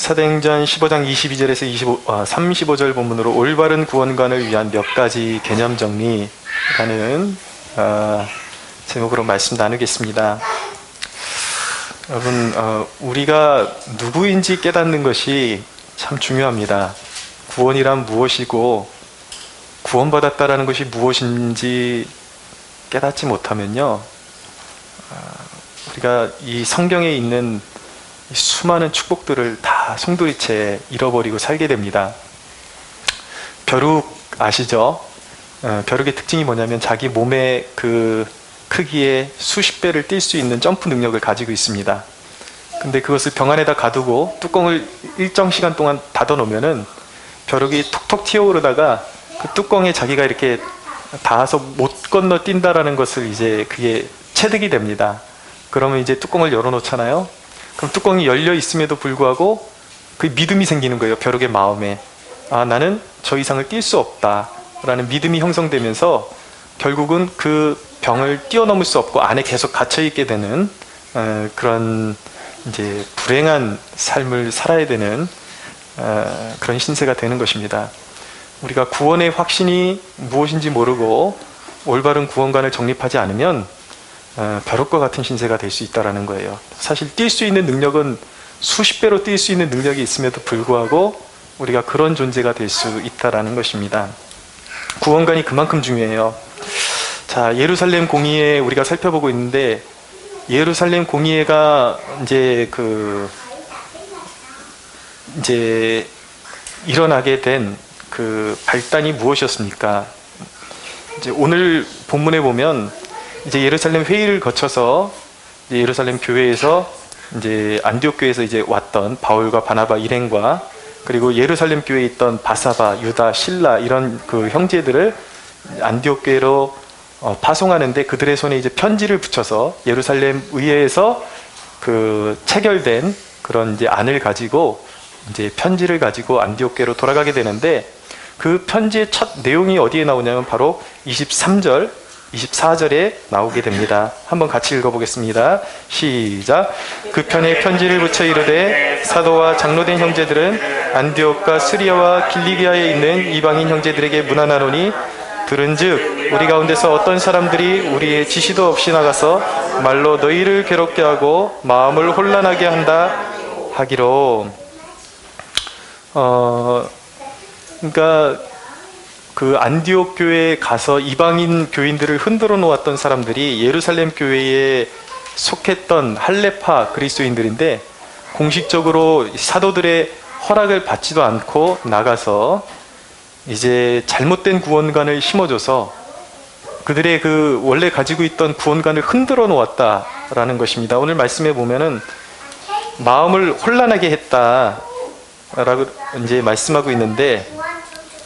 사도행전 15장 22절에서 35절 본문으로 올바른 구원관을 위한 몇 가지 개념 정리라는 제목으로 말씀 나누겠습니다. 여러분, 우리가 누구인지 깨닫는 것이 참 중요합니다. 구원이란 무엇이고 구원받았다라는 것이 무엇인지 깨닫지 못하면요, 우리가 이 성경에 있는 수많은 축복들을 다 송두리째 잃어버리고 살게 됩니다. 벼룩 아시죠? 벼룩의 특징이 뭐냐면 자기 몸의 그 크기의 수십 배를 뛸 수 있는 점프 능력을 가지고 있습니다. 근데 그것을 병 안에다 가두고 뚜껑을 일정 시간 동안 닫아 놓으면은 벼룩이 톡톡 튀어오르다가 그 뚜껑에 자기가 이렇게 닿아서 못 건너 뛴다라는 것을 이제 그게 체득이 됩니다. 그러면 이제 뚜껑을 열어 놓잖아요. 그럼 뚜껑이 열려 있음에도 불구하고 그 믿음이 생기는 거예요. 벼룩의 마음에. 아, 나는 저 이상을 뛸 수 없다 라는 믿음이 형성되면서 결국은 그 병을 뛰어넘을 수 없고 안에 계속 갇혀있게 되는 그런 이제 불행한 삶을 살아야 되는 그런 신세가 되는 것입니다. 우리가 구원의 확신이 무엇인지 모르고 올바른 구원관을 정립하지 않으면 벼룩과 같은 신세가 될 수 있다는 거예요. 사실 뛸 수 있는 능력은 수십 배로 뛸 수 있는 능력이 있음에도 불구하고 우리가 그런 존재가 될 수 있다는 것입니다. 구원관이 그만큼 중요해요. 자, 예루살렘 공의회 우리가 살펴보고 있는데, 예루살렘 공의회가 이제 일어나게 된 그 발단이 무엇이었습니까? 이제 오늘 본문에 보면 이제 예루살렘 회의를 거쳐서 이제 예루살렘 교회에서 이제 안디옥 교회에서 이제 왔던 바울과 바나바 일행과 그리고 예루살렘 교회에 있던 바사바, 유다, 실라 이런 그 형제들을 안디옥 교회로 파송하는데 그들의 손에 이제 편지를 붙여서 예루살렘 의회에서 그 체결된 그런 이제 안을 가지고 이제 편지를 가지고 안디옥 교회로 돌아가게 되는데, 그 편지의 첫 내용이 어디에 나오냐면 바로 23절, 24절에 나오게 됩니다. 한번 같이 읽어보겠습니다. 시작. 그 편에 편지를 붙여 이르되 사도와 장로된 형제들은 안디옥과 스리아와 길리기아에 있는 이방인 형제들에게 문안하노니, 들은즉 우리 가운데서 어떤 사람들이 우리의 지시도 없이 나가서 말로 너희를 괴롭게 하고 마음을 혼란하게 한다 하기로. 그러니까 그 안디옥 교회에 가서 이방인 교인들을 흔들어 놓았던 사람들이 예루살렘 교회에 속했던 할레파 그리스도인들인데, 공식적으로 사도들의 허락을 받지도 않고 나가서 이제 잘못된 구원관을 심어줘서 그들의 그 원래 가지고 있던 구원관을 흔들어 놓았다라는 것입니다. 오늘 말씀에 보면은 마음을 혼란하게 했다라고 이제 말씀하고 있는데,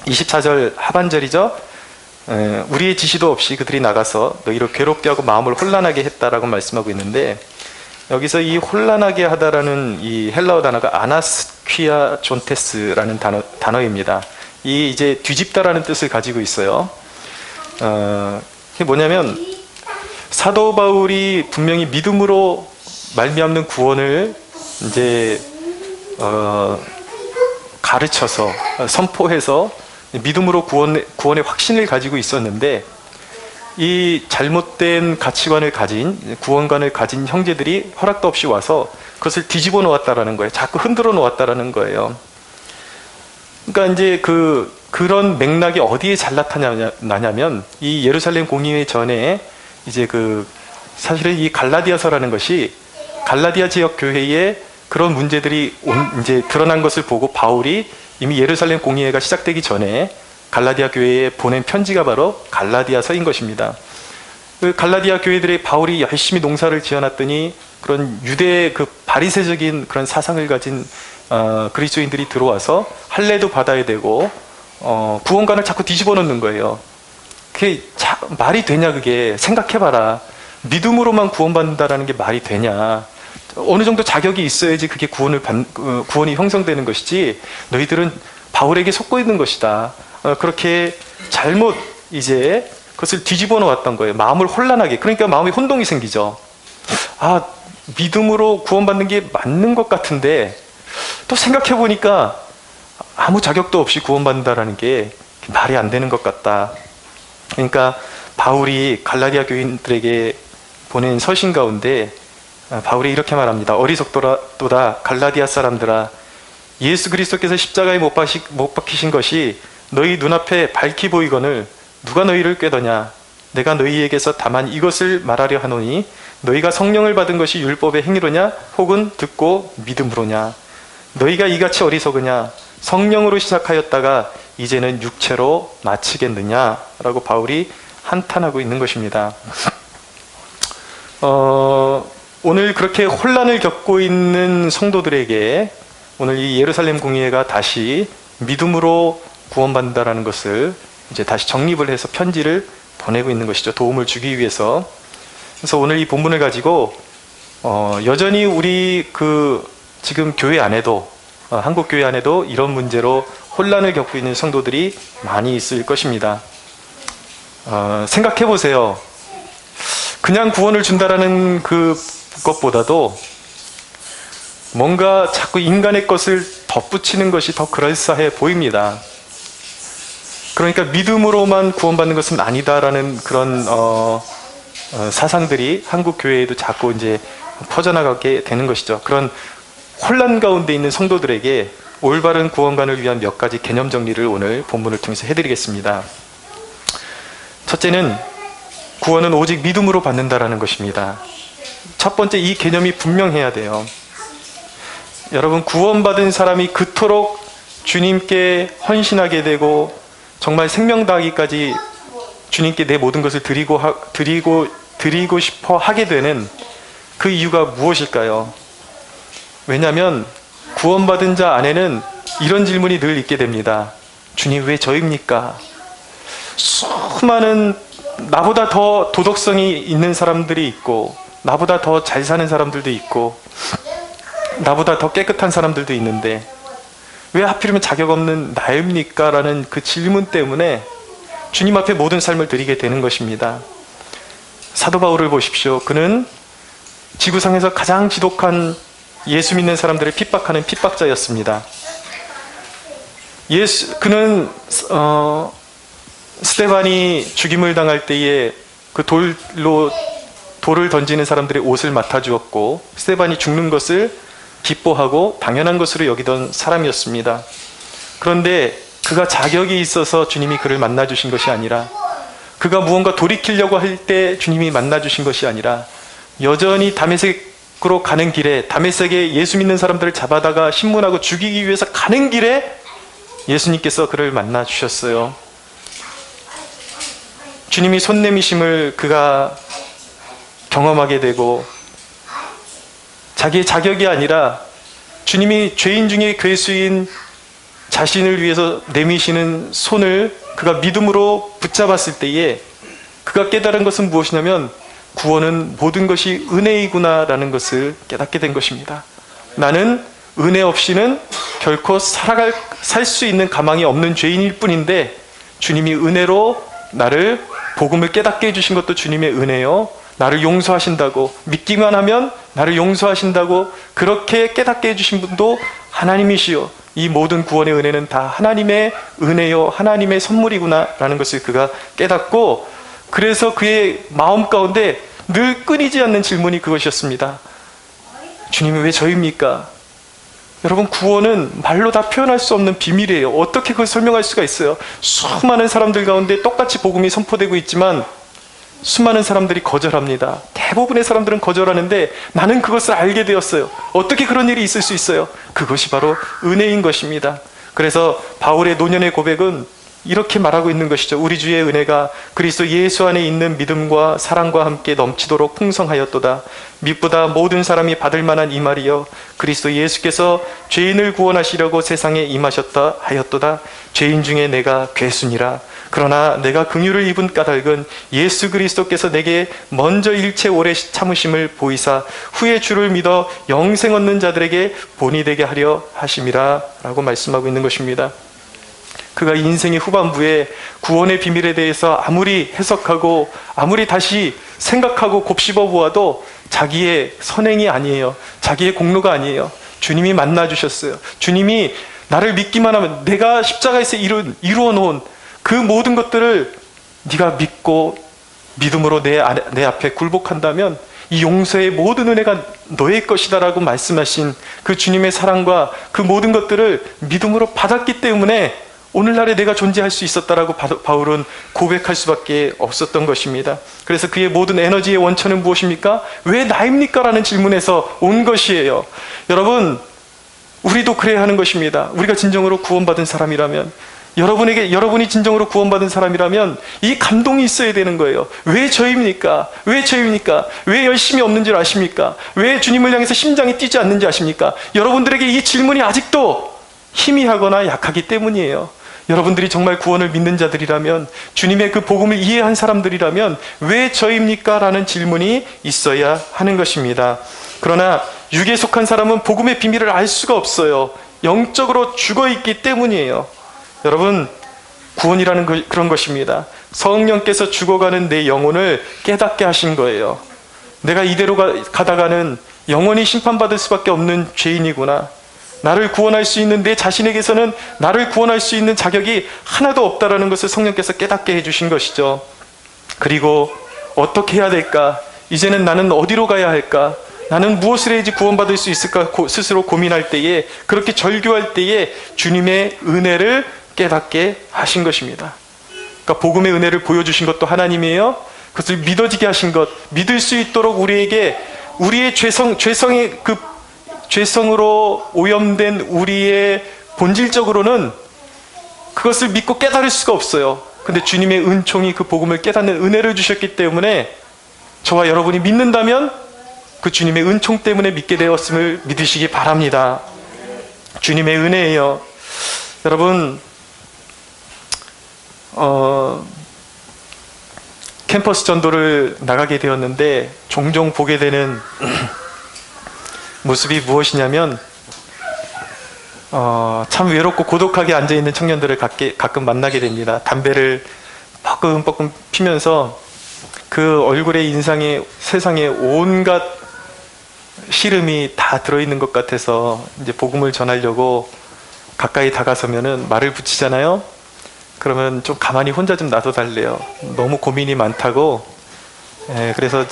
24절 하반절이죠. 우리의 지시도 없이 그들이 나가서 너희를 괴롭게 하고 마음을 혼란하게 했다라고 말씀하고 있는데, 여기서 이 혼란하게 하다라는 이 헬라어 단어가 아나스퀴아 존테스라는 단어입니다. 이 이제 뒤집다라는 뜻을 가지고 있어요. 이게 뭐냐면 사도 바울이 분명히 믿음으로 말미암는 구원을 이제 가르쳐서 선포해서 믿음으로 구원의 확신을 가지고 있었는데, 이 잘못된 가치관을 가진 구원관을 가진 형제들이 허락도 없이 와서 그것을 뒤집어 놓았다라는 거예요. 자꾸 흔들어 놓았다라는 거예요. 그러니까 이제 그런 맥락이 어디에 잘 나타나냐면 이 예루살렘 공의회 전에 이제 사실은 이 갈라디아서라는 것이 갈라디아 지역 교회에 그런 문제들이 이제 드러난 것을 보고 바울이 이미 예루살렘 공의회가 시작되기 전에 갈라디아 교회에 보낸 편지가 바로 갈라디아서인 것입니다. 그 갈라디아 교회들의 바울이 열심히 농사를 지어놨더니 그런 유대 그 바리새적인 그런 사상을 가진 그리스도인들이 들어와서 할례도 받아야 되고 구원관을 자꾸 뒤집어 놓는 거예요. 그게 말이 되냐? 그게 생각해봐라. 믿음으로만 구원받는다라는 게 말이 되냐? 어느 정도 자격이 있어야지 그게 구원이 형성되는 것이지, 너희들은 바울에게 속고 있는 것이다. 그렇게 잘못 이제 그것을 뒤집어 놓았던 거예요. 마음을 혼란하게. 그러니까 마음에 혼동이 생기죠. 아, 믿음으로 구원받는 게 맞는 것 같은데 또 생각해 보니까 아무 자격도 없이 구원받는다라는 게 말이 안 되는 것 같다. 그러니까 바울이 갈라디아 교인들에게 보낸 서신 가운데 바울이 이렇게 말합니다. 어리석도다 갈라디아 사람들아, 예수 그리스도께서 십자가에 못 박히신 것이 너희 눈앞에 밝히 보이거늘 누가 너희를 꾀더냐. 내가 너희에게서 다만 이것을 말하려 하노니 너희가 성령을 받은 것이 율법의 행위로냐 혹은 듣고 믿음으로냐. 너희가 이같이 어리석으냐. 성령으로 시작하였다가 이제는 육체로 마치겠느냐 라고 바울이 한탄하고 있는 것입니다. 오늘 그렇게 혼란을 겪고 있는 성도들에게 오늘 이 예루살렘 공의회가 다시 믿음으로 구원받는다라는 것을 이제 다시 정립을 해서 편지를 보내고 있는 것이죠. 도움을 주기 위해서. 그래서 오늘 이 본문을 가지고 여전히 우리 지금 교회 안에도 한국 교회 안에도 이런 문제로 혼란을 겪고 있는 성도들이 많이 있을 것입니다. 생각해 보세요. 그냥 구원을 준다라는 그것보다도 뭔가 자꾸 인간의 것을 덧붙이는 것이 더 그럴싸해 보입니다. 그러니까 믿음으로만 구원받는 것은 아니다라는 그런 사상들이 한국 교회에도 자꾸 이제 퍼져나가게 되는 것이죠. 그런 혼란 가운데 있는 성도들에게 올바른 구원관을 위한 몇 가지 개념 정리를 오늘 본문을 통해서 해드리겠습니다. 첫째는 구원은 오직 믿음으로 받는다라는 것입니다. 첫 번째, 이 개념이 분명해야 돼요. 여러분, 구원받은 사람이 그토록 주님께 헌신하게 되고 정말 생명 다하기까지 주님께 내 모든 것을 드리고 싶어 하게 되는 그 이유가 무엇일까요? 왜냐하면 구원받은 자 안에는 이런 질문이 늘 있게 됩니다. 주님, 왜 저입니까? 수많은 나보다 더 도덕성이 있는 사람들이 있고 나보다 더 잘 사는 사람들도 있고 나보다 더 깨끗한 사람들도 있는데 왜 하필이면 자격 없는 나입니까? 라는 그 질문 때문에 주님 앞에 모든 삶을 드리게 되는 것입니다. 사도 바울을 보십시오. 그는 지구상에서 가장 지독한 예수 믿는 사람들을 핍박하는 핍박자였습니다. 그는 스데반이 죽임을 당할 때에 그 돌을 던지는 사람들의 옷을 맡아주었고 스데반이 죽는 것을 기뻐하고 당연한 것으로 여기던 사람이었습니다. 그런데 그가 자격이 있어서 주님이 그를 만나주신 것이 아니라 그가 무언가 돌이키려고 할 때 주님이 만나주신 것이 아니라 여전히 다메섹으로 가는 길에 다메섹에 예수 믿는 사람들을 잡아다가 신문하고 죽이기 위해서 가는 길에 예수님께서 그를 만나주셨어요. 주님이 손 내미심을 그가 경험하게 되고 자기의 자격이 아니라 주님이 죄인 중에 괴수인 자신을 위해서 내미시는 손을 그가 믿음으로 붙잡았을 때에 그가 깨달은 것은 무엇이냐면 구원은 모든 것이 은혜이구나라는 것을 깨닫게 된 것입니다. 나는 은혜 없이는 결코 살 수 있는 가망이 없는 죄인일 뿐인데 주님이 은혜로 나를 복음을 깨닫게 해주신 것도 주님의 은혜요. 나를 용서하신다고 믿기만 하면 나를 용서하신다고 그렇게 깨닫게 해주신 분도 하나님이시요. 이 모든 구원의 은혜는 다 하나님의 은혜요. 하나님의 선물이구나 라는 것을 그가 깨닫고 그래서 그의 마음 가운데 늘 끊이지 않는 질문이 그것이었습니다. 주님이 왜 저입니까? 여러분, 구원은 말로 다 표현할 수 없는 비밀이에요. 어떻게 그걸 설명할 수가 있어요? 수많은 사람들 가운데 똑같이 복음이 선포되고 있지만 수많은 사람들이 거절합니다. 대부분의 사람들은 거절하는데 나는 그것을 알게 되었어요. 어떻게 그런 일이 있을 수 있어요? 그것이 바로 은혜인 것입니다. 그래서 바울의 노년의 고백은 이렇게 말하고 있는 것이죠. 우리 주의 은혜가 그리스도 예수 안에 있는 믿음과 사랑과 함께 넘치도록 풍성하였도다. 믿보다 모든 사람이 받을 만한 이 말이여 그리스도 예수께서 죄인을 구원하시려고 세상에 임하셨다 하였도다. 죄인 중에 내가 괴순이라. 그러나 내가 긍휼을 입은 까닭은 예수 그리스도께서 내게 먼저 일체 오래 참으심을 보이사 후에 주를 믿어 영생 얻는 자들에게 본이 되게 하려 하심이라 라고 말씀하고 있는 것입니다. 그가 인생의 후반부에 구원의 비밀에 대해서 아무리 해석하고 아무리 다시 생각하고 곱씹어 보아도 자기의 선행이 아니에요. 자기의 공로가 아니에요. 주님이 만나 주셨어요. 주님이 나를 믿기만 하면 내가 십자가에서 이루어 놓은 그 모든 것들을 네가 믿고 믿음으로 내 앞에 굴복한다면 이 용서의 모든 은혜가 너의 것이다 라고 말씀하신 그 주님의 사랑과 그 모든 것들을 믿음으로 받았기 때문에 오늘날에 내가 존재할 수 있었다라고 바울은 고백할 수밖에 없었던 것입니다. 그래서 그의 모든 에너지의 원천은 무엇입니까? 왜 나입니까? 라는 질문에서 온 것이에요. 여러분, 우리도 그래야 하는 것입니다. 우리가 진정으로 구원받은 사람이라면, 여러분이 진정으로 구원받은 사람이라면 이 감동이 있어야 되는 거예요. 왜 저입니까? 왜 저입니까? 왜 열심히 없는 줄 아십니까? 왜 주님을 향해서 심장이 뛰지 않는지 아십니까? 여러분들에게 이 질문이 아직도 희미하거나 약하기 때문이에요. 여러분들이 정말 구원을 믿는 자들이라면, 주님의 그 복음을 이해한 사람들이라면 왜 저입니까? 라는 질문이 있어야 하는 것입니다. 그러나 육에 속한 사람은 복음의 비밀을 알 수가 없어요. 영적으로 죽어있기 때문이에요. 여러분, 구원이라는 그런 것입니다. 성령께서 죽어가는 내 영혼을 깨닫게 하신 거예요. 내가 이대로 가다가는 영원히 심판받을 수밖에 없는 죄인이구나. 나를 구원할 수 있는, 내 자신에게서는 나를 구원할 수 있는 자격이 하나도 없다라는 것을 성령께서 깨닫게 해주신 것이죠. 그리고 어떻게 해야 될까? 이제는 나는 어디로 가야 할까? 나는 무엇을 해야지 구원받을 수 있을까? 스스로 고민할 때에, 그렇게 절규할 때에 주님의 은혜를 깨닫게 하신 것입니다. 그러니까 복음의 은혜를 보여주신 것도 하나님이에요. 그것을 믿어지게 하신 것, 믿을 수 있도록 우리에게 우리의 죄성으로 오염된 우리의 본질적으로는 그것을 믿고 깨달을 수가 없어요. 근데 주님의 은총이 그 복음을 깨닫는 은혜를 주셨기 때문에 저와 여러분이 믿는다면 그 주님의 은총 때문에 믿게 되었음을 믿으시기 바랍니다. 주님의 은혜예요. 여러분, 캠퍼스 전도를 나가게 되었는데 종종 보게 되는 모습이 무엇이냐면 참 외롭고 고독하게 앉아있는 청년들을 가끔 만나게 됩니다. 담배를 뻐끔뻐끔 피면서 그 얼굴의 인상에 세상에 온갖 시름이 다 들어있는 것 같아서 이제 복음을 전하려고 가까이 다가서면은 말을 붙이잖아요. 그러면 좀 가만히 혼자 좀 놔둬달래요. 너무 고민이 많다고. 그래서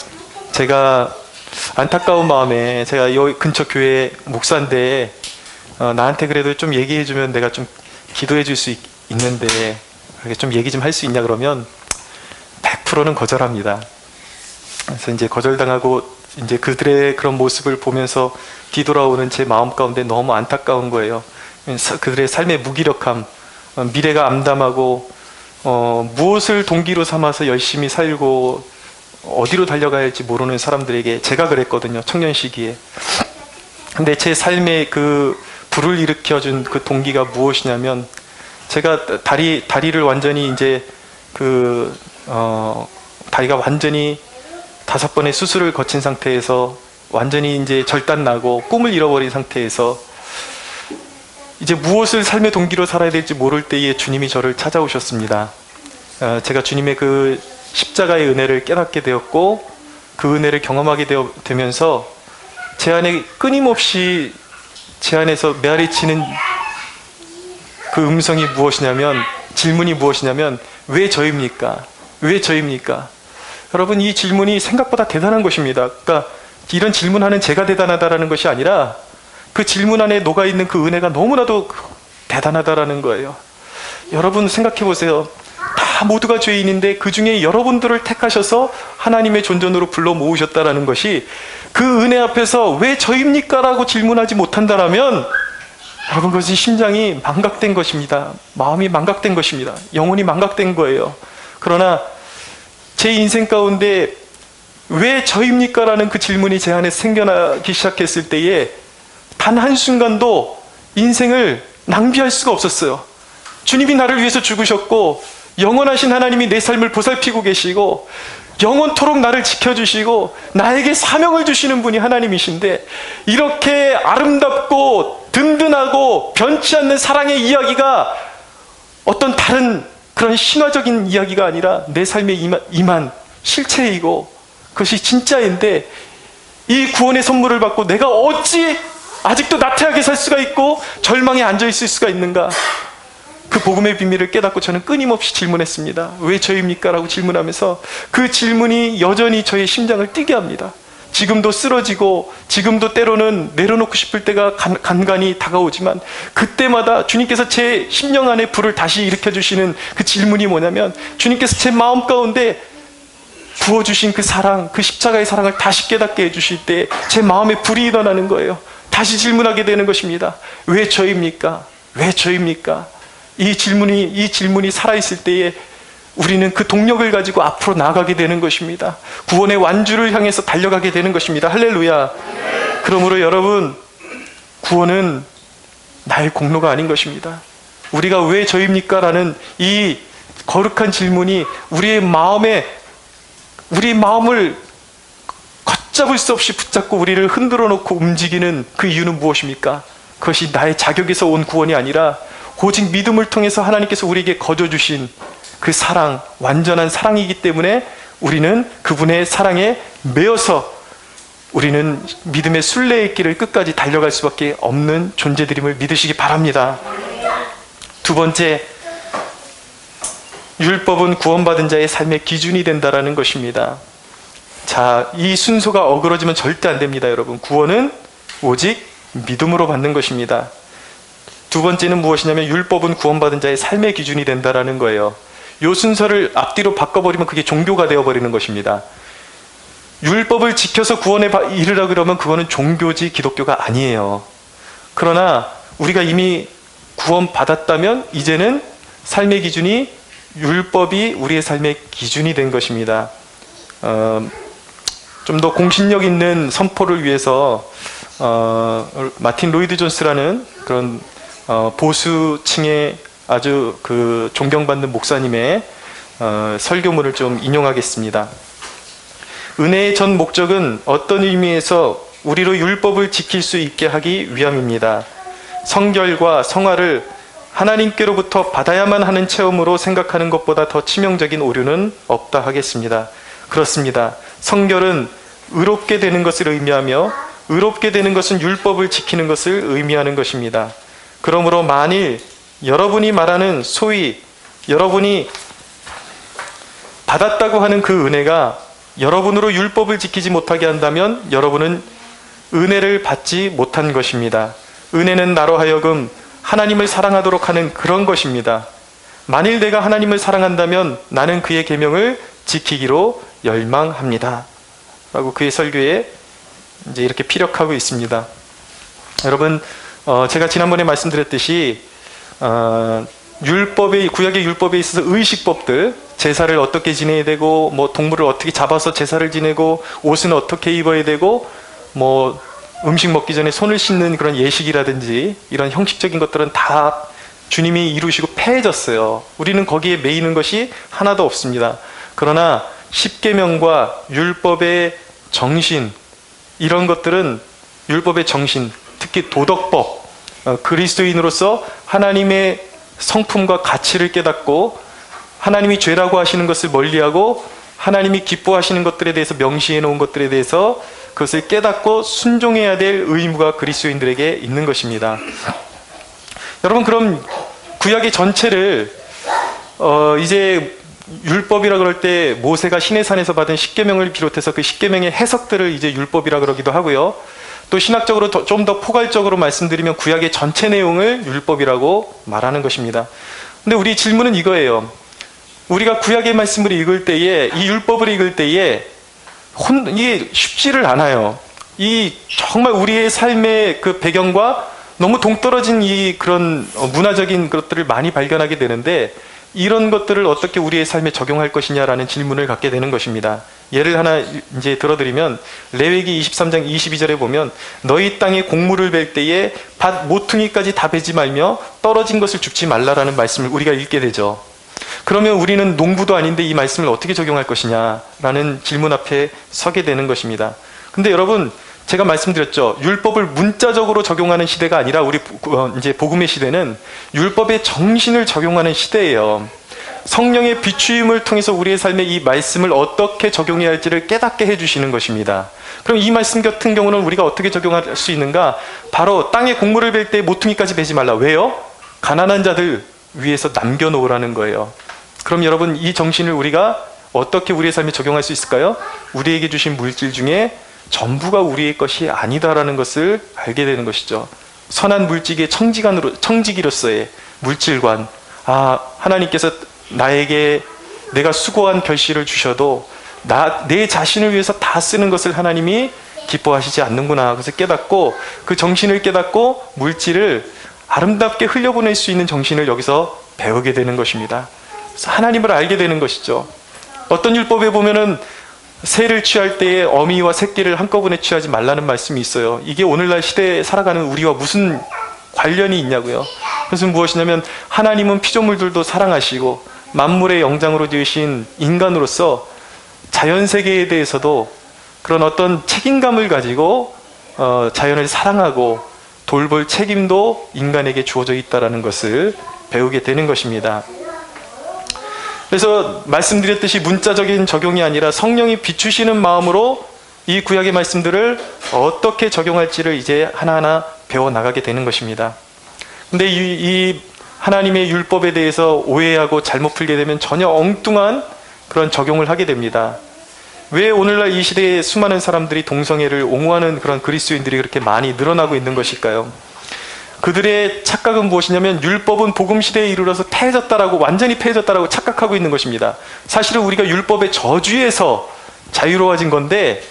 제가 안타까운 마음에, 제가 여기 근처 교회 목사인데 나한테 그래도 좀 얘기해주면 내가 좀 기도해줄 수 있는데 좀 얘기 좀 할 수 있냐 그러면 100%는 거절합니다. 그래서 이제 거절당하고 이제 그들의 그런 모습을 보면서 뒤돌아오는 제 마음 가운데 너무 안타까운 거예요. 그들의 삶의 무기력함, 미래가 암담하고 무엇을 동기로 삼아서 열심히 살고 어디로 달려가야 할지 모르는 사람들에게, 제가 그랬거든요, 청년 시기에. 근데 제 삶에 그 불을 일으켜준 그 동기가 무엇이냐면, 제가 다리를 완전히 이제 다리가 완전히 5번의 수술을 거친 상태에서 완전히 이제 절단나고 꿈을 잃어버린 상태에서 이제 무엇을 삶의 동기로 살아야 될지 모를 때에 주님이 저를 찾아오셨습니다. 제가 주님의 그 십자가의 은혜를 깨닫게 되었고 그 은혜를 경험하게 되면서 제 안에 끊임없이 제 안에서 메아리치는 그 음성이 무엇이냐면, 질문이 무엇이냐면, 왜 저입니까? 왜 저입니까? 여러분, 이 질문이 생각보다 대단한 것입니다. 그러니까 이런 질문하는 제가 대단하다라는 것이 아니라 그 질문 안에 녹아있는 그 은혜가 너무나도 대단하다라는 거예요. 여러분 생각해 보세요. 다 모두가 죄인인데 그 중에 여러분들을 택하셔서 하나님의 존전으로 불러 모으셨다라는 것이, 그 은혜 앞에서 왜 저입니까? 라고 질문하지 못한다라면 여러분, 그것이 심장이 망각된 것입니다. 마음이 망각된 것입니다. 영혼이 망각된 거예요. 그러나 제 인생 가운데 왜 저입니까? 라는 그 질문이 제 안에 생겨나기 시작했을 때에 단 한순간도 인생을 낭비할 수가 없었어요. 주님이 나를 위해서 죽으셨고 영원하신 하나님이 내 삶을 보살피고 계시고 영원토록 나를 지켜주시고 나에게 사명을 주시는 분이 하나님이신데, 이렇게 아름답고 든든하고 변치 않는 사랑의 이야기가 어떤 다른 그런 신화적인 이야기가 아니라 내 삶에 임한 실체이고 그것이 진짜인데, 이 구원의 선물을 받고 내가 어찌 아직도 나태하게 살 수가 있고 절망에 앉아 있을 수가 있는가? 그 복음의 비밀을 깨닫고 저는 끊임없이 질문했습니다. 왜 저입니까? 라고 질문하면서 그 질문이 여전히 저의 심장을 뛰게 합니다. 지금도 쓰러지고 지금도 때로는 내려놓고 싶을 때가 간간히 다가오지만 그때마다 주님께서 제 심령 안에 불을 다시 일으켜주시는 그 질문이 뭐냐면, 주님께서 제 마음 가운데 부어주신 그 사랑, 그 십자가의 사랑을 다시 깨닫게 해주실 때 제 마음에 불이 일어나는 거예요. 다시 질문하게 되는 것입니다. 왜 저입니까? 왜 저입니까? 이 질문이 살아있을 때에 우리는 그 동력을 가지고 앞으로 나아가게 되는 것입니다. 구원의 완주를 향해서 달려가게 되는 것입니다. 할렐루야. 그러므로 여러분, 구원은 나의 공로가 아닌 것입니다. 우리가 왜 저입니까? 라는 이 거룩한 질문이 우리의 마음을 걷잡을 수 없이 붙잡고 우리를 흔들어 놓고 움직이는 그 이유는 무엇입니까? 그것이 나의 자격에서 온 구원이 아니라 오직 믿음을 통해서 하나님께서 우리에게 거둬주신 그 사랑, 완전한 사랑이기 때문에 우리는 그분의 사랑에 매여서 우리는 믿음의 순례의 길을 끝까지 달려갈 수밖에 없는 존재들임을 믿으시기 바랍니다. 두 번째, 율법은 구원받은 자의 삶의 기준이 된다라는 것입니다. 자, 이 순서가 어그러지면 절대 안 됩니다, 여러분. 구원은 오직 믿음으로 받는 것입니다. 두 번째는 무엇이냐면, 율법은 구원받은 자의 삶의 기준이 된다라는 거예요. 이 순서를 앞뒤로 바꿔버리면 그게 종교가 되어버리는 것입니다. 율법을 지켜서 구원에 이르라 그러면 그거는 종교지 기독교가 아니에요. 그러나 우리가 이미 구원받았다면 이제는 삶의 기준이 율법이 우리의 삶의 기준이 된 것입니다. 좀 더 공신력 있는 선포를 위해서 마틴 로이드 존스라는 그런 보수층의 아주 그 존경받는 목사님의 설교문을 좀 인용하겠습니다. 은혜의 전 목적은 어떤 의미에서 우리로 율법을 지킬 수 있게 하기 위함입니다. 성결과 성화를 하나님께로부터 받아야만 하는 체험으로 생각하는 것보다 더 치명적인 오류는 없다 하겠습니다. 그렇습니다. 성결은 의롭게 되는 것을 의미하며 의롭게 되는 것은 율법을 지키는 것을 의미하는 것입니다. 그러므로 만일 여러분이 말하는 소위 여러분이 받았다고 하는 그 은혜가 여러분으로 율법을 지키지 못하게 한다면 여러분은 은혜를 받지 못한 것입니다. 은혜는 나로 하여금 하나님을 사랑하도록 하는 그런 것입니다. 만일 내가 하나님을 사랑한다면 나는 그의 계명을 지키기로 열망합니다. 라고 그의 설교에 이제 이렇게 피력하고 있습니다. 여러분, 제가 지난번에 말씀드렸듯이 구약의 율법에 있어서 의식법들, 제사를 어떻게 지내야 되고, 뭐 동물을 어떻게 잡아서 제사를 지내고, 옷은 어떻게 입어야 되고, 뭐 음식 먹기 전에 손을 씻는 그런 예식이라든지 이런 형식적인 것들은 다 주님이 이루시고 폐해졌어요. 우리는 거기에 매이는 것이 하나도 없습니다. 그러나 십계명과 율법의 정신, 이런 것들은 율법의 정신, 특히 도덕법, 그리스도인으로서 하나님의 성품과 가치를 깨닫고 하나님이 죄라고 하시는 것을 멀리하고 하나님이 기뻐하시는 것들에 대해서 명시해 놓은 것들에 대해서 그것을 깨닫고 순종해야 될 의무가 그리스도인들에게 있는 것입니다. 여러분, 그럼 구약의 전체를 이제 율법이라 그럴 때 모세가 시내산에서 받은 십계명을 비롯해서 그 십계명의 해석들을 이제 율법이라 그러기도 하고요. 또 신학적으로 좀 더 포괄적으로 말씀드리면 구약의 전체 내용을 율법이라고 말하는 것입니다. 근데 우리 질문은 이거예요. 우리가 구약의 말씀을 읽을 때에, 이 율법을 읽을 때에 이게 쉽지를 않아요. 이 정말 우리의 삶의 그 배경과 너무 동떨어진 이 그런 문화적인 것들을 많이 발견하게 되는데, 이런 것들을 어떻게 우리의 삶에 적용할 것이냐라는 질문을 갖게 되는 것입니다. 예를 하나 이제 들어드리면, 레위기 23장 22절에 보면 너희 땅에 곡물을 벨 때에 밭 모퉁이까지 다 베지 말며 떨어진 것을 줍지 말라라는 말씀을 우리가 읽게 되죠. 그러면 우리는 농부도 아닌데 이 말씀을 어떻게 적용할 것이냐라는 질문 앞에 서게 되는 것입니다. 근데 여러분, 제가 말씀드렸죠. 율법을 문자적으로 적용하는 시대가 아니라 우리 이제 복음의 시대는 율법의 정신을 적용하는 시대예요. 성령의 비추임을 통해서 우리의 삶에 이 말씀을 어떻게 적용해야 할지를 깨닫게 해주시는 것입니다. 그럼 이 말씀 같은 경우는 우리가 어떻게 적용할 수 있는가? 바로 땅에 곡물을 벨 때 모퉁이까지 베지 말라. 왜요? 가난한 자들 위해서 남겨놓으라는 거예요. 그럼 여러분, 이 정신을 우리가 어떻게 우리의 삶에 적용할 수 있을까요? 우리에게 주신 물질 중에 전부가 우리의 것이 아니다라는 것을 알게 되는 것이죠. 선한 물질의 청지기로서의 물질관. 하나님께서 나에게 내가 수고한 결실을 주셔도 내 자신을 위해서 다 쓰는 것을 하나님이 기뻐하시지 않는구나. 그래서 깨닫고, 그 정신을 깨닫고 물질을 아름답게 흘려보낼 수 있는 정신을 여기서 배우게 되는 것입니다. 그래서 하나님을 알게 되는 것이죠. 어떤 율법에 보면은 새를 취할 때에 어미와 새끼를 한꺼번에 취하지 말라는 말씀이 있어요. 이게 오늘날 시대에 살아가는 우리와 무슨 관련이 있냐고요. 그것은 무엇이냐면, 하나님은 피조물들도 사랑하시고 만물의 영장으로 지으신 인간으로서 자연세계에 대해서도 그런 어떤 책임감을 가지고 자연을 사랑하고 돌볼 책임도 인간에게 주어져 있다는 것을 배우게 되는 것입니다. 그래서 말씀드렸듯이 문자적인 적용이 아니라 성령이 비추시는 마음으로 이 구약의 말씀들을 어떻게 적용할지를 이제 하나하나 배워나가게 되는 것입니다. 근데 이 하나님의 율법에 대해서 오해하고 잘못 풀게 되면 전혀 엉뚱한 그런 적용을 하게 됩니다. 왜 오늘날 이 시대에 수많은 사람들이 동성애를 옹호하는 그런 그리스도인들이 그렇게 많이 늘어나고 있는 것일까요? 그들의 착각은 무엇이냐면, 율법은 복음 시대에 이르러서 폐해졌다라고, 완전히 폐해졌다라고 착각하고 있는 것입니다. 사실은 우리가 율법의 저주에서 자유로워진 건데,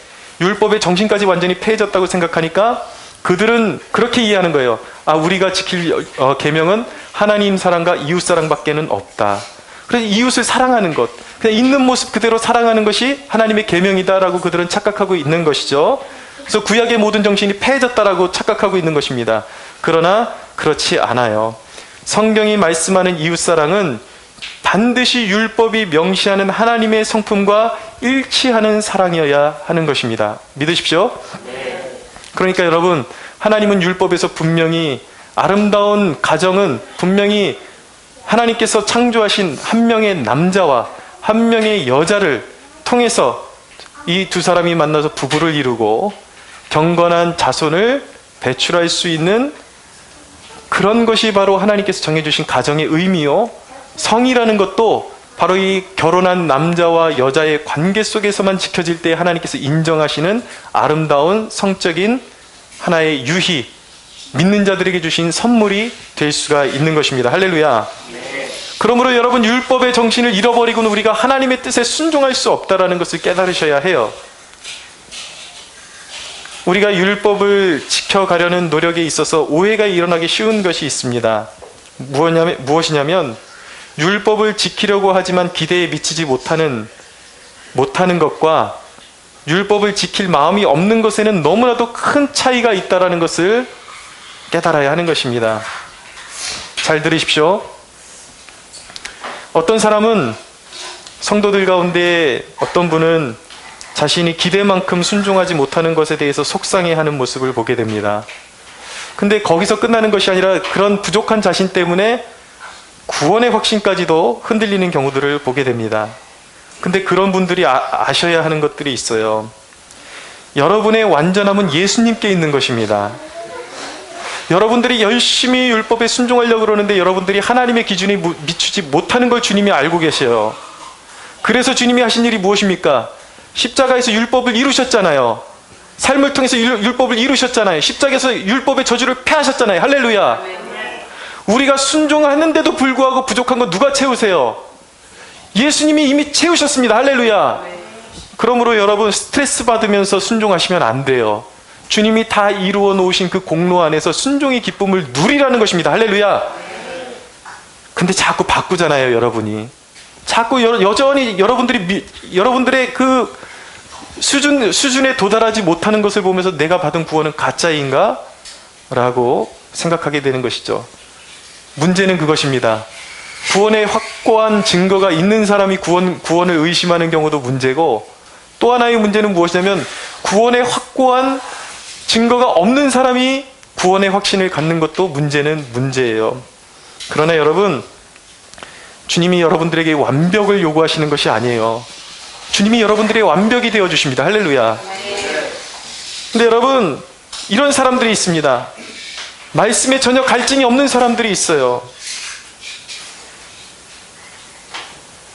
율법의 정신까지 완전히 폐해졌다고 생각하니까 그들은 그렇게 이해하는 거예요. 우리가 지킬 계명은 하나님 사랑과 이웃 사랑밖에는 없다. 그래서 이웃을 사랑하는 것, 그냥 있는 모습 그대로 사랑하는 것이 하나님의 계명이다라고 그들은 착각하고 있는 것이죠. 그래서 구약의 모든 정신이 폐해졌다라고 착각하고 있는 것입니다. 그러나 그렇지 않아요. 성경이 말씀하는 이웃사랑은 반드시 율법이 명시하는 하나님의 성품과 일치하는 사랑이어야 하는 것입니다. 믿으십시오? 그러니까 여러분, 하나님은 율법에서 분명히 아름다운 가정은 분명히 하나님께서 창조하신 한 명의 남자와 한 명의 여자를 통해서 이 두 사람이 만나서 부부를 이루고 경건한 자손을 배출할 수 있는 그런 것이 바로 하나님께서 정해주신 가정의 의미요. 성이라는 것도 바로 이 결혼한 남자와 여자의 관계 속에서만 지켜질 때 하나님께서 인정하시는 아름다운 성적인 하나의 유희, 믿는 자들에게 주신 선물이 될 수가 있는 것입니다. 할렐루야. 그러므로 여러분, 율법의 정신을 잃어버리고는 우리가 하나님의 뜻에 순종할 수 없다는 것을 깨달으셔야 해요. 우리가 율법을 지켜가려는 노력에 있어서 오해가 일어나기 쉬운 것이 있습니다. 무엇이냐면, 율법을 지키려고 하지만 기대에 미치지 못하는 것과 율법을 지킬 마음이 없는 것에는 너무나도 큰 차이가 있다는 것을 깨달아야 하는 것입니다. 잘 들으십시오. 어떤 사람은, 성도들 가운데 어떤 분은 자신이 기대만큼 순종하지 못하는 것에 대해서 속상해하는 모습을 보게 됩니다. 근데 거기서 끝나는 것이 아니라 그런 부족한 자신 때문에 구원의 확신까지도 흔들리는 경우들을 보게 됩니다. 근데 그런 분들이 아셔야 하는 것들이 있어요. 여러분의 완전함은 예수님께 있는 것입니다. 여러분들이 열심히 율법에 순종하려고 그러는데 여러분들이 하나님의 기준에 미치지 못하는 걸 주님이 알고 계셔요. 그래서 주님이 하신 일이 무엇입니까? 십자가에서 율법을 이루셨잖아요. 삶을 통해서 율법을 이루셨잖아요. 십자가에서 율법의 저주를 폐하셨잖아요. 할렐루야. 우리가 순종하는데도 불구하고 부족한 건 누가 채우세요? 예수님이 이미 채우셨습니다. 할렐루야. 그러므로 여러분, 스트레스 받으면서 순종하시면 안 돼요. 주님이 다 이루어 놓으신 그 공로 안에서 순종의 기쁨을 누리라는 것입니다. 할렐루야. 근데 자꾸 바꾸잖아요, 여러분이. 자꾸 여전히 여러분들의 그 수준에 도달하지 못하는 것을 보면서 내가 받은 구원은 가짜인가? 라고 생각하게 되는 것이죠. 문제는 그것입니다. 구원의 확고한 증거가 있는 사람이 구원을 의심하는 경우도 문제고, 또 하나의 문제는 무엇이냐면, 구원의 확고한 증거가 없는 사람이 구원의 확신을 갖는 것도 문제는 문제예요. 그러나 여러분, 주님이 여러분들에게 완벽을 요구하시는 것이 아니에요. 주님이 여러분들의 완벽이 되어주십니다. 할렐루야. 근데 여러분, 이런 사람들이 있습니다. 말씀에 전혀 갈증이 없는 사람들이 있어요.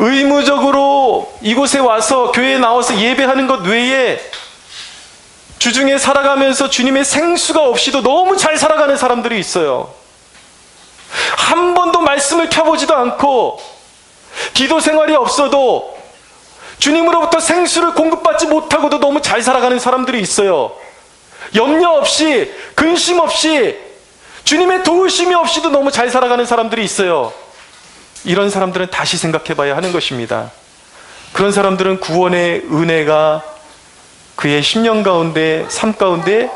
의무적으로 이곳에 와서 교회에 나와서 예배하는 것 외에 주중에 살아가면서 주님의 생수가 없이도 너무 잘 살아가는 사람들이 있어요. 한 번도 말씀을 펴보지도 않고 기도 생활이 없어도 주님으로부터 생수를 공급받지 못하고도 너무 잘 살아가는 사람들이 있어요. 염려 없이, 근심 없이, 주님의 도우심이 없이도 너무 잘 살아가는 사람들이 있어요. 이런 사람들은 다시 생각해 봐야 하는 것입니다. 그런 사람들은 구원의 은혜가 그의 심령 가운데, 삶 가운데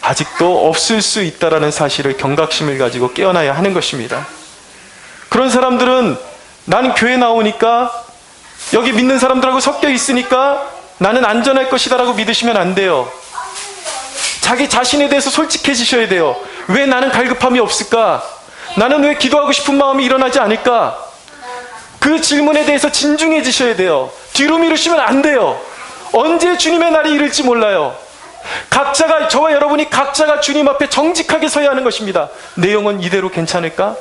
아직도 없을 수 있다는 사실을 경각심을 가지고 깨어나야 하는 것입니다. 그런 사람들은 나는 교회 나오니까 여기 믿는 사람들하고 섞여 있으니까 나는 안전할 것이다 라고 믿으시면 안 돼요. 자기 자신에 대해서 솔직해지셔야 돼요. 왜 나는 갈급함이 없을까? 나는 왜 기도하고 싶은 마음이 일어나지 않을까? 그 질문에 대해서 진중해지셔야 돼요. 뒤로 미루시면 안 돼요. 언제 주님의 날이 이를지 몰라요. 각자가, 저와 여러분이 각자가 주님 앞에 정직하게 서야 하는 것입니다. 내 영혼 이대로 괜찮을까?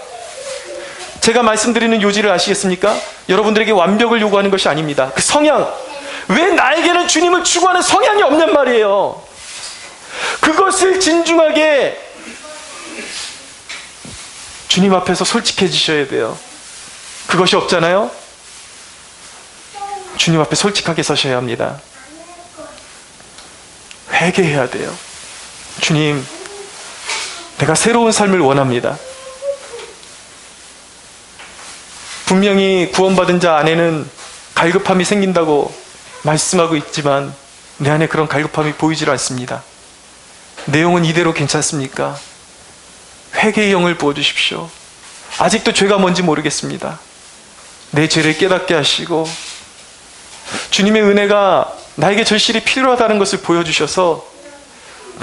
제가 말씀드리는 요지를 아시겠습니까? 여러분들에게 완벽을 요구하는 것이 아닙니다. 그 성향, 왜 나에게는 주님을 추구하는 성향이 없냔 말이에요. 그것을 진중하게 주님 앞에서 솔직해지셔야 돼요. 그것이 없잖아요? 주님 앞에 솔직하게 서셔야 합니다. 회개해야 돼요. 주님, 내가 새로운 삶을 원합니다. 분명히 구원받은 자 안에는 갈급함이 생긴다고 말씀하고 있지만 내 안에 그런 갈급함이 보이질 않습니다. 내 영은 이대로 괜찮습니까? 회개의 영을 부어주십시오. 아직도 죄가 뭔지 모르겠습니다. 내 죄를 깨닫게 하시고 주님의 은혜가 나에게 절실히 필요하다는 것을 보여주셔서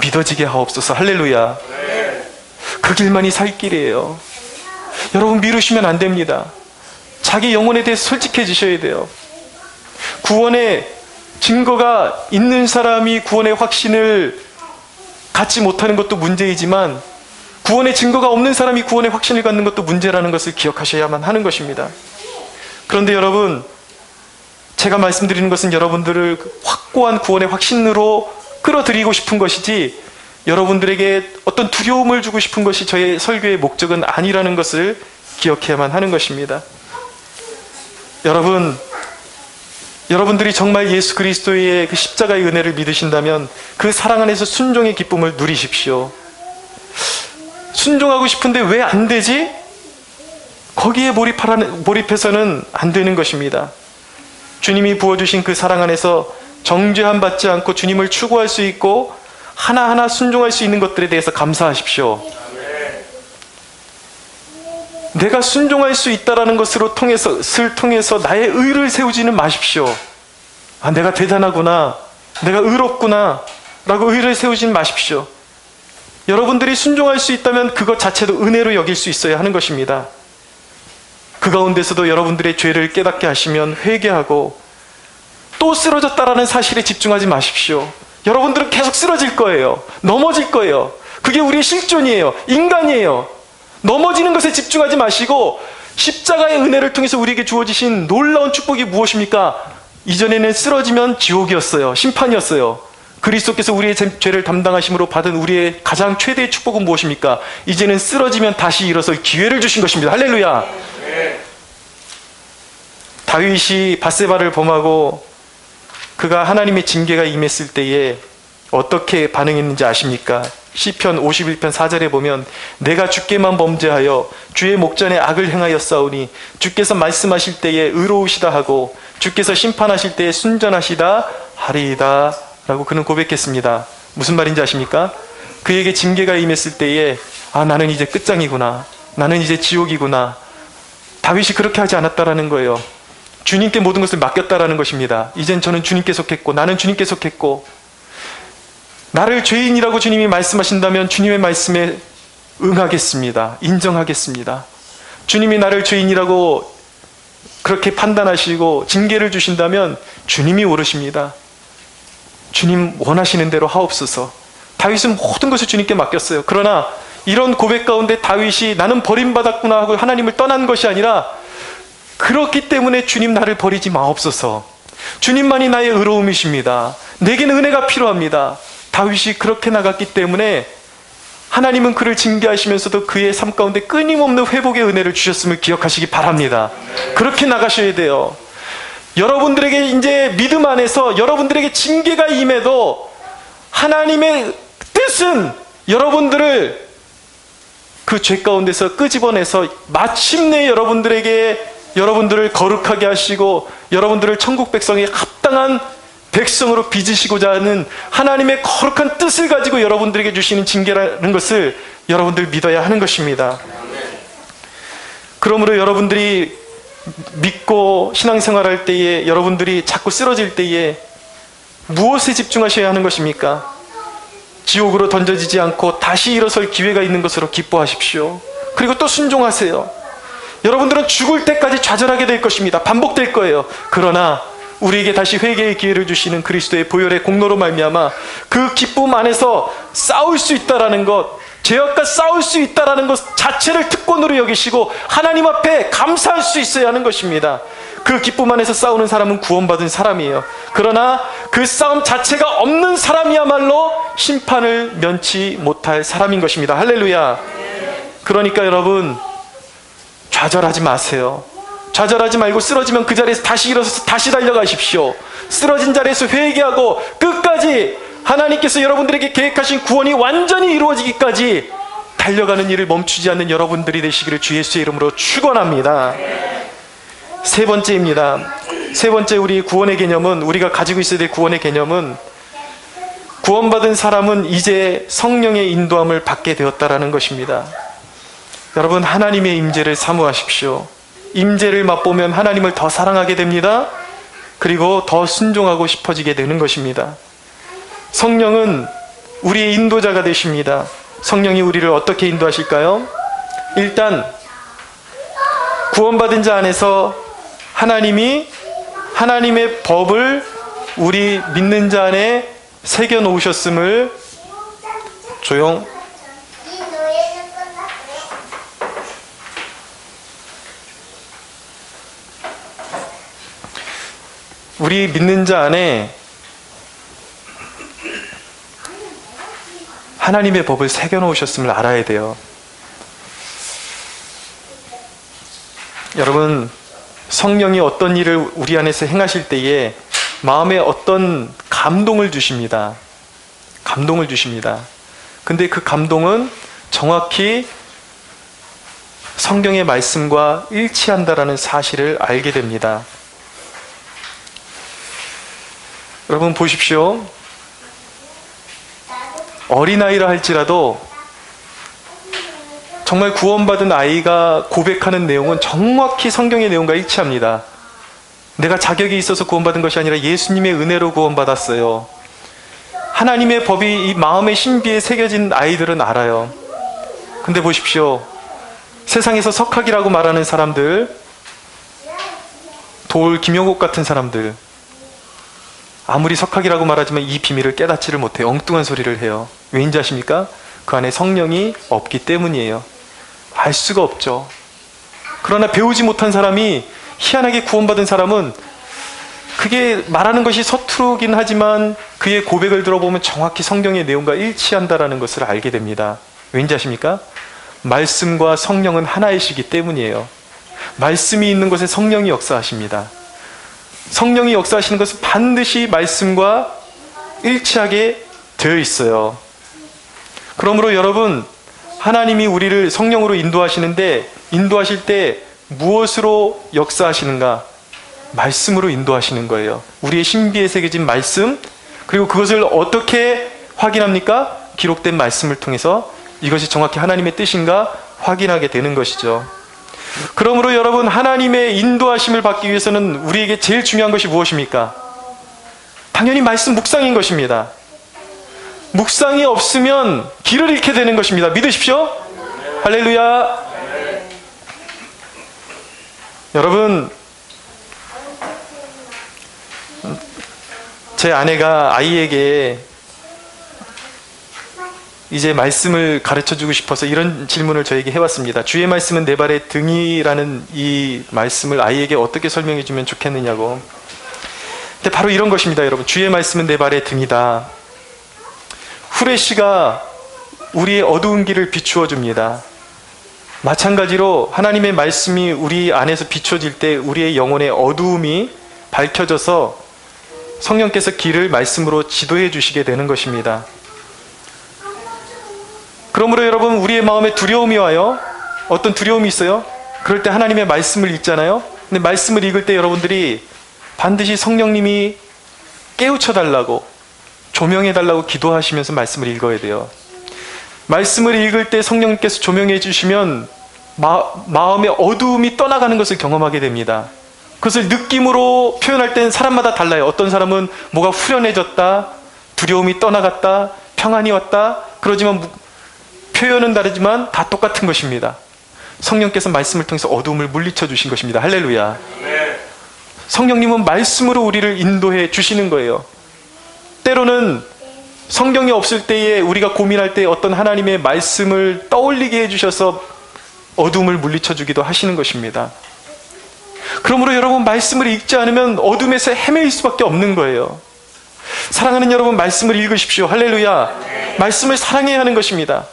믿어지게 하옵소서. 할렐루야. 그 길만이 살 길이에요. 여러분, 미루시면 안 됩니다. 자기 영혼에 대해서 솔직해지셔야 돼요. 구원의 증거가 있는 사람이 구원의 확신을 갖지 못하는 것도 문제이지만 구원의 증거가 없는 사람이 구원의 확신을 갖는 것도 문제라는 것을 기억하셔야만 하는 것입니다. 그런데 여러분, 제가 말씀드리는 것은 여러분들을 확고한 구원의 확신으로 끌어들이고 싶은 것이지 여러분들에게 어떤 두려움을 주고 싶은 것이 저의 설교의 목적은 아니라는 것을 기억해야만 하는 것입니다. 여러분들이 정말 예수 그리스도의 그 십자가의 은혜를 믿으신다면 그 사랑 안에서 순종의 기쁨을 누리십시오. 순종하고 싶은데 왜 안 되지? 거기에 몰입해서는 안 되는 것입니다. 주님이 부어주신 그 사랑 안에서 정죄함 받지 않고 주님을 추구할 수 있고 하나하나 순종할 수 있는 것들에 대해서 감사하십시오. 내가 순종할 수 있다는 것을 통해서 나의 의를 세우지는 마십시오. 아, 내가 대단하구나, 내가 의롭구나 라고 의를 세우지는 마십시오. 여러분들이 순종할 수 있다면 그것 자체도 은혜로 여길 수 있어야 하는 것입니다. 그 가운데서도 여러분들의 죄를 깨닫게 하시면 회개하고 또 쓰러졌다라는 사실에 집중하지 마십시오. 여러분들은 계속 쓰러질 거예요. 넘어질 거예요. 그게 우리의 실존이에요. 인간이에요. 넘어지는 것에 집중하지 마시고 십자가의 은혜를 통해서 우리에게 주어지신 놀라운 축복이 무엇입니까? 이전에는 쓰러지면 지옥이었어요. 심판이었어요. 그리스도께서 우리의 죄를 담당하심으로 받은 우리의 가장 최대의 축복은 무엇입니까? 이제는 쓰러지면 다시 일어설 기회를 주신 것입니다. 할렐루야. 다윗이 밧세바를 범하고 그가 하나님의 징계가 임했을 때에 어떻게 반응했는지 아십니까? 시편 51편 4절에 보면 내가 주께만 범죄하여 주의 목전에 악을 행하였사오니 주께서 말씀하실 때에 의로우시다 하고 주께서 심판하실 때에 순전하시다 하리이다 라고 그는 고백했습니다. 무슨 말인지 아십니까? 그에게 징계가 임했을 때에 아, 나는 이제 끝장이구나, 나는 이제 지옥이구나. 다윗이 그렇게 하지 않았다라는 거예요. 주님께 모든 것을 맡겼다라는 것입니다. 이젠 저는 주님께 속했고 나는 주님께 속했고 나를 죄인이라고 주님이 말씀하신다면 주님의 말씀에 응하겠습니다. 인정하겠습니다. 주님이 나를 죄인이라고 그렇게 판단하시고 징계를 주신다면 주님이 오르십니다. 주님 원하시는 대로 하옵소서. 다윗은 모든 것을 주님께 맡겼어요. 그러나 이런 고백 가운데 다윗이 나는 버림받았구나 하고 하나님을 떠난 것이 아니라, 그렇기 때문에 주님 나를 버리지 마옵소서. 주님만이 나의 의로움이십니다. 내게는 은혜가 필요합니다. 다윗이 그렇게 나갔기 때문에 하나님은 그를 징계하시면서도 그의 삶 가운데 끊임없는 회복의 은혜를 주셨음을 기억하시기 바랍니다. 그렇게 나가셔야 돼요. 여러분들에게 이제 믿음 안에서 여러분들에게 징계가 임해도 하나님의 뜻은 여러분들을 그 죄 가운데서 끄집어내서 마침내 여러분들을 거룩하게 하시고 여러분들을 천국 백성에 합당한 백성으로 빚으시고자 하는 하나님의 거룩한 뜻을 가지고 여러분들에게 주시는 징계라는 것을 여러분들 믿어야 하는 것입니다. 그러므로 여러분들이 믿고 신앙생활할 때에, 여러분들이 자꾸 쓰러질 때에 무엇에 집중하셔야 하는 것입니까? 지옥으로 던져지지 않고 다시 일어설 기회가 있는 것으로 기뻐하십시오. 그리고 또 순종하세요. 여러분들은 죽을 때까지 좌절하게 될 것입니다. 반복될 거예요. 그러나 우리에게 다시 회개의 기회를 주시는 그리스도의 보혈의 공로로 말미암아 그 기쁨 안에서 싸울 수 있다라는 것, 죄악과 싸울 수 있다라는 것 자체를 특권으로 여기시고 하나님 앞에 감사할 수 있어야 하는 것입니다. 그 기쁨 안에서 싸우는 사람은 구원받은 사람이에요. 그러나 그 싸움 자체가 없는 사람이야말로 심판을 면치 못할 사람인 것입니다. 할렐루야. 그러니까 여러분, 좌절하지 마세요. 좌절하지 말고 쓰러지면 그 자리에서 다시 일어서서 다시 달려가십시오. 쓰러진 자리에서 회개하고 끝까지 하나님께서 여러분들에게 계획하신 구원이 완전히 이루어지기까지 달려가는 일을 멈추지 않는 여러분들이 되시기를 주 예수의 이름으로 축원합니다. 세 번째입니다. 세 번째 우리 구원의 개념은, 우리가 가지고 있어야 될 구원의 개념은, 구원받은 사람은 이제 성령의 인도함을 받게 되었다라는 것입니다. 여러분, 하나님의 임재를 사모하십시오. 임재를 맛보면 하나님을 더 사랑하게 됩니다. 그리고 더 순종하고 싶어지게 되는 것입니다. 성령은 우리의 인도자가 되십니다. 성령이 우리를 어떻게 인도하실까요? 일단 구원받은 자 안에서 하나님이 하나님의 법을 우리 믿는 자 안에 새겨 놓으셨음을 우리 믿는 자 안에 하나님의 법을 새겨 놓으셨음을 알아야 돼요. 여러분, 성령이 어떤 일을 우리 안에서 행하실 때에 마음에 어떤 감동을 주십니다. 감동을 주십니다. 근데 그 감동은 정확히 성경의 말씀과 일치한다라는 사실을 알게 됩니다. 여러분 보십시오. 어린아이라 할지라도 정말 구원받은 아이가 고백하는 내용은 정확히 성경의 내용과 일치합니다. 내가 자격이 있어서 구원받은 것이 아니라 예수님의 은혜로 구원받았어요. 하나님의 법이 이 마음의 신비에 새겨진 아이들은 알아요. 근데 보십시오. 세상에서 석학이라고 말하는 사람들, 돌 김용옥 같은 사람들, 아무리 석학이라고 말하지만 이 비밀을 깨닫지를 못해요. 엉뚱한 소리를 해요. 왜인지 아십니까? 그 안에 성령이 없기 때문이에요. 알 수가 없죠. 그러나 배우지 못한 사람이, 희한하게 구원받은 사람은 그게 말하는 것이 서투르긴 하지만 그의 고백을 들어보면 정확히 성경의 내용과 일치한다라는 것을 알게 됩니다. 왠지 아십니까? 말씀과 성령은 하나이시기 때문이에요. 말씀이 있는 곳에 성령이 역사하십니다. 성령이 역사하시는 것은 반드시 말씀과 일치하게 되어 있어요. 그러므로 여러분, 하나님이 우리를 성령으로 인도하시는데, 인도하실 때 무엇으로 역사하시는가? 말씀으로 인도하시는 거예요. 우리의 신비에 새겨진 말씀, 그리고 그것을 어떻게 확인합니까? 기록된 말씀을 통해서 이것이 정확히 하나님의 뜻인가 확인하게 되는 것이죠. 그러므로 여러분, 하나님의 인도하심을 받기 위해서는 우리에게 제일 중요한 것이 무엇입니까? 당연히 말씀 묵상인 것입니다. 묵상이 없으면 길을 잃게 되는 것입니다. 믿으십시오. 할렐루야. 여러분, 제 아내가 아이에게 이제 말씀을 가르쳐주고 싶어서 이런 질문을 저에게 해왔습니다. 주의 말씀은 내 발의 등이라는 이 말씀을 아이에게 어떻게 설명해주면 좋겠느냐고. 근데 바로 이런 것입니다, 여러분. 주의 말씀은 내 발의 등이다. 후레쉬가 우리의 어두운 길을 비추어 줍니다. 마찬가지로 하나님의 말씀이 우리 안에서 비춰질 때 우리의 영혼의 어두움이 밝혀져서 성령께서 길을 말씀으로 지도해 주시게 되는 것입니다. 그러므로 여러분, 우리의 마음에 두려움이 와요. 어떤 두려움이 있어요? 그럴 때 하나님의 말씀을 읽잖아요. 근데 말씀을 읽을 때 여러분들이 반드시 성령님이 깨우쳐 달라고, 조명해 달라고 기도하시면서 말씀을 읽어야 돼요. 말씀을 읽을 때 성령님께서 조명해 주시면 마음의 어두움이 떠나가는 것을 경험하게 됩니다. 그것을 느낌으로 표현할 때는 사람마다 달라요. 어떤 사람은 뭐가 후련해졌다, 두려움이 떠나갔다, 평안이 왔다. 그러지만 표현은 다르지만 다 똑같은 것입니다. 성령께서 말씀을 통해서 어두움을 물리쳐 주신 것입니다. 할렐루야. 성령님은 말씀으로 우리를 인도해 주시는 거예요. 때로는 성경이 없을 때에 우리가 고민할 때 어떤 하나님의 말씀을 떠올리게 해주셔서 어둠을 물리쳐 주기도 하시는 것입니다. 그러므로 여러분, 말씀을 읽지 않으면 어둠에서 헤매일 수밖에 없는 거예요. 사랑하는 여러분, 말씀을 읽으십시오. 할렐루야. 말씀을 사랑해야 하는 것입니다.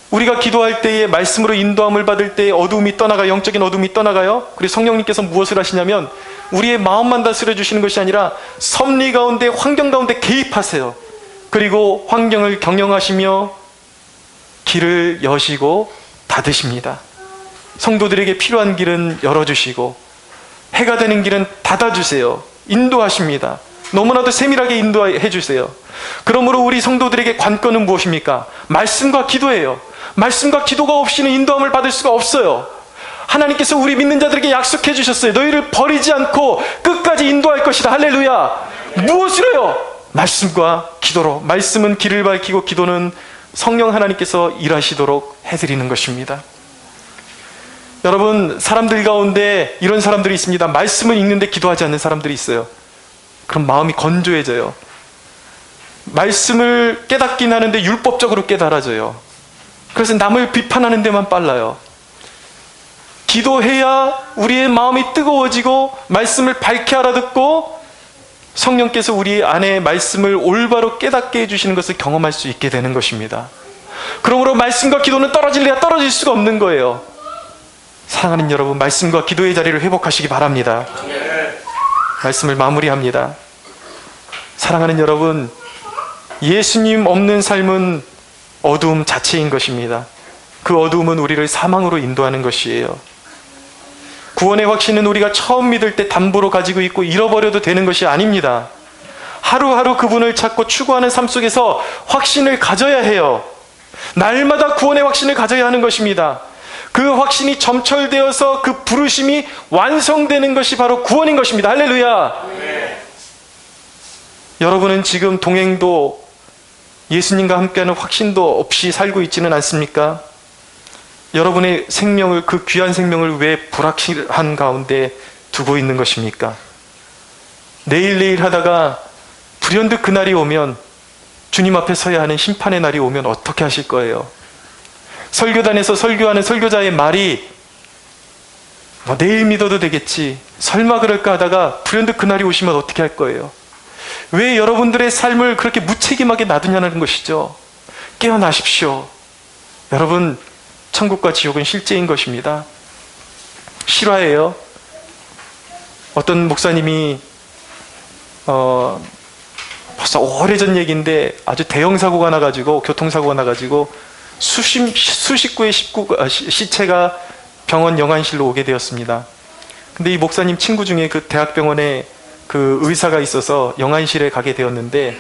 우리가 기도할 때에 말씀으로 인도함을 받을 때에 어둠이 떠나가, 영적인 어둠이 떠나가요. 그리고 성령님께서 무엇을 하시냐면 우리의 마음만 다스려 주시는 것이 아니라 섭리 가운데, 환경 가운데 개입하세요. 그리고 환경을 경영하시며 길을 여시고 닫으십니다. 성도들에게 필요한 길은 열어주시고 해가 되는 길은 닫아주세요. 인도하십니다. 너무나도 세밀하게 인도해 주세요. 그러므로 우리 성도들에게 관건은 무엇입니까? 말씀과 기도예요. 말씀과 기도가 없이는 인도함을 받을 수가 없어요. 하나님께서 우리 믿는 자들에게 약속해 주셨어요. 너희를 버리지 않고 끝까지 인도할 것이다. 할렐루야. 무엇으로요? 말씀과 기도로. 말씀은 길을 밝히고 기도는 성령 하나님께서 일하시도록 해드리는 것입니다. 여러분, 사람들 가운데 이런 사람들이 있습니다. 말씀을 읽는데 기도하지 않는 사람들이 있어요. 그럼 마음이 건조해져요. 말씀을 깨닫긴 하는데 율법적으로 깨달아져요. 그래서 남을 비판하는 데만 빨라요. 기도해야 우리의 마음이 뜨거워지고 말씀을 밝게 알아듣고 성령께서 우리 안에 말씀을 올바로 깨닫게 해주시는 것을 경험할 수 있게 되는 것입니다. 그러므로 말씀과 기도는 떨어질래야 떨어질 수가 없는 거예요. 사랑하는 여러분, 말씀과 기도의 자리를 회복하시기 바랍니다. 말씀을 마무리합니다. 사랑하는 여러분, 예수님 없는 삶은 어두움 자체인 것입니다. 그 어두움은 우리를 사망으로 인도하는 것이에요. 구원의 확신은 우리가 처음 믿을 때 담보로 가지고 있고 잃어버려도 되는 것이 아닙니다. 하루하루 그분을 찾고 추구하는 삶 속에서 확신을 가져야 해요. 날마다 구원의 확신을 가져야 하는 것입니다. 그 확신이 점철되어서 그 부르심이 완성되는 것이 바로 구원인 것입니다. 할렐루야. 여러분은 지금 동행도 예수님과 함께하는 확신도 없이 살고 있지는 않습니까? 여러분의 생명을, 그 귀한 생명을 왜 불확실한 가운데 두고 있는 것입니까? 내일 하다가 불현듯 그날이 오면, 주님 앞에 서야 하는 심판의 날이 오면 어떻게 하실 거예요? 설교단에서 설교하는 설교자의 말이 내일 믿어도 되겠지, 설마 그럴까 하다가 불현듯 그날이 오시면 어떻게 할 거예요? 왜 여러분들의 삶을 그렇게 무책임하게 놔두냐는 것이죠. 깨어나십시오. 여러분, 천국과 지옥은 실제인 것입니다. 실화예요. 어떤 목사님이 벌써 오래전 얘기인데 아주 대형 사고가 나가지고, 교통사고가 나가지고 수십 구의 시체가 병원 영안실로 오게 되었습니다. 근데 이 목사님 친구 중에 그 대학병원에 그 의사가 있어서 영안실에 가게 되었는데,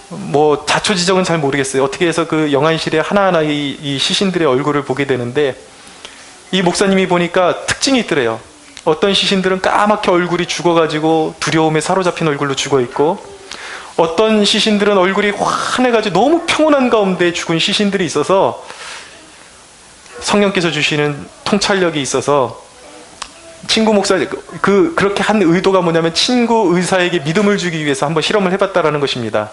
뭐 자초지정은 잘 모르겠어요. 어떻게 해서 그 영안실에 하나하나 이 시신들의 얼굴을 보게 되는데, 이 목사님이 보니까 특징이 있더래요. 어떤 시신들은 까맣게 얼굴이 죽어가지고 두려움에 사로잡힌 얼굴로 죽어있고, 어떤 시신들은 얼굴이 환해가지고 너무 평온한 가운데 죽은 시신들이 있어서 성령께서 주시는 통찰력이 있어서 친구 목사 그렇게 한 의도가 뭐냐면 친구 의사에게 믿음을 주기 위해서 한번 실험을 해봤다라는 것입니다.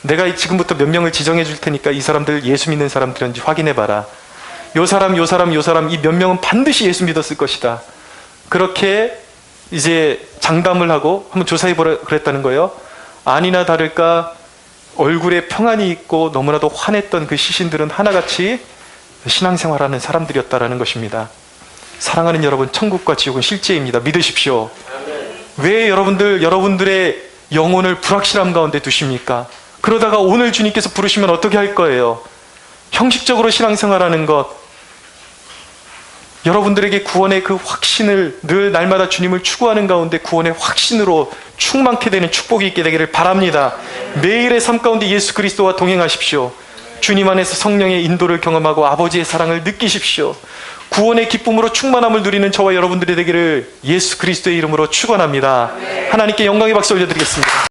내가 지금부터 몇 명을 지정해 줄 테니까 이 사람들 예수 믿는 사람들인지 확인해 봐라. 요 사람 이 몇 명은 반드시 예수 믿었을 것이다. 그렇게 이제 장담을 하고 한번 조사해 보라 그랬다는 거예요. 아니나 다를까 얼굴에 평안이 있고 너무나도 환했던 그 시신들은 하나같이 신앙생활하는 사람들이었다라는 것입니다. 사랑하는 여러분, 천국과 지옥은 실제입니다. 믿으십시오. 왜 여러분들의 영혼을 불확실함 가운데 두십니까? 그러다가 오늘 주님께서 부르시면 어떻게 할 거예요? 형식적으로 신앙생활하는 것, 여러분들에게 구원의 그 확신을 늘 날마다 주님을 추구하는 가운데 구원의 확신으로 충만케 되는 축복이 있게 되기를 바랍니다. 매일의 삶 가운데 예수 그리스도와 동행하십시오. 주님 안에서 성령의 인도를 경험하고 아버지의 사랑을 느끼십시오. 구원의 기쁨으로 충만함을 누리는 저와 여러분들이 되기를 예수 그리스도의 이름으로 축원합니다. 하나님께 영광의 박수 올려드리겠습니다.